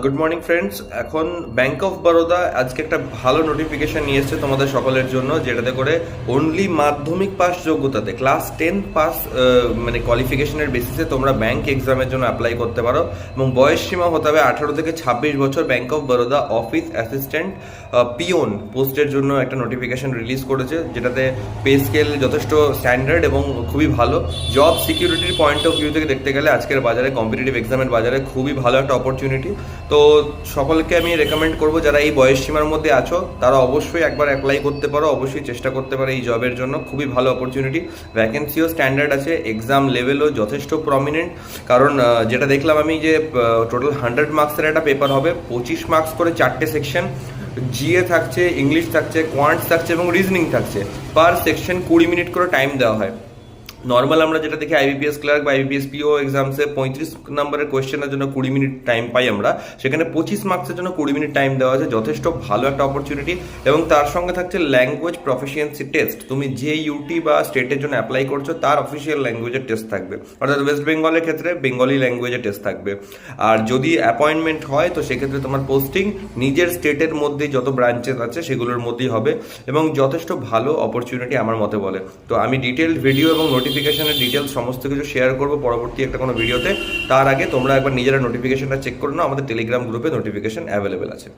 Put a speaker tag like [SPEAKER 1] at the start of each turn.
[SPEAKER 1] Good morning friends. এখন bank of Baroda আজকে একটা ভালো নোটিফিকেশন নিয়ে এসেছে তোমাদের সকলের জন্য, যেটাতে করে অনলি মাধ্যমিক পাস যোগ্যতাতে ক্লাস 10 পাস মানে কোয়ালিফিকেশনের বেসিসে তোমরা ব্যাংক এক্সামের জন্য অ্যাপ্লাই করতে পারো। এবং বয়স সীমা হতে হবে 18 থেকে 26 বছর। Bank of Baroda office assistant peon পোস্টের জন্য একটা নোটিফিকেশন রিলিজ করেছে, যেটাতে পে স্কেল যথেষ্ট স্ট্যান্ডার্ড এবং খুবই ভালো। জব সিকিউরিটির পয়েন্ট অফ ভিউ থেকে দেখতে গেলে আজকের বাজারে, কম্পিটিটিভ এক্সামের বাজারে খুবই ভালো একটা অপরচুনিটি। তো সকলকে আমি রেকমেন্ড করব, যারা এই বয়স সীমার মধ্যে আছো তারা অবশ্যই একবার অ্যাপ্লাই করতে পারো, অবশ্যই চেষ্টা করতে পারো এই জবের জন্য। খুবই ভালো অপরচুনিটি, ভ্যাকেন্সিও স্ট্যান্ডার্ড আছে, এক্সাম লেভেলও যথেষ্ট প্রমিনেন্ট। কারণ যেটা দেখলাম আমি, যে টোটাল 100 মার্কসের একটা পেপার হবে, 25 মার্কস করে 4টে সেকশন, জিএ থাকছে, ইংলিশ থাকছে, কোয়ান্টস থাকছে এবং রিজনিং থাকছে। পার সেকশন 20 মিনিট করে টাইম দেওয়া হয়। নর্মাল আমরা যেটা দেখি আইবিপিএস ক্লার্ক বা আইবিপিএস পিও এক্সামসে 35 নম্বরের কোয়েশ্চেনের জন্য 20 মিনিট টাইম পাই আমরা, সেখানে 25 মার্কসের জন্য 20 মিনিট টাইম দেওয়া আছে। যথেষ্ট ভালো একটা অপরচুনিটি। এবং তার সঙ্গে থাকছে ল্যাঙ্গুয়েজ প্রফিসিয়েন্সি টেস্ট। তুমি যে ইউটি বা স্টেটের জন্য অ্যাপ্লাই করছো তার অফিসিয়াল ল্যাঙ্গুয়েজের টেস্ট থাকবে, অর্থাৎ ওয়েস্ট বেঙ্গলের ক্ষেত্রে বেঙ্গলি ল্যাঙ্গুয়েজের টেস্ট থাকবে। আর যদি অ্যাপয়েন্টমেন্ট হয় তো সেক্ষেত্রে তোমার পোস্টিং নিজের স্টেটের মধ্যে যত ব্রাঞ্চেস আছে সেগুলোর মধ্যেই হবে। এবং যথেষ্ট ভালো অপরচুনিটি আমার মতে বলে। তো আমি ডিটেলড ভিডিও এবং নোটিফিকেশনের ডিটেলস সমস্ত কিছু শেয়ার করবো পরবর্তী একটা কোনো ভিডিওতে। তার আগে তোমরা একবার নিজেরা নোটিফিকেশনটা চেক করে নাও, আমাদের টেলিগ্রাম গ্রুপে নোটিফিকেশন অ্যাভেলেবেল আছে।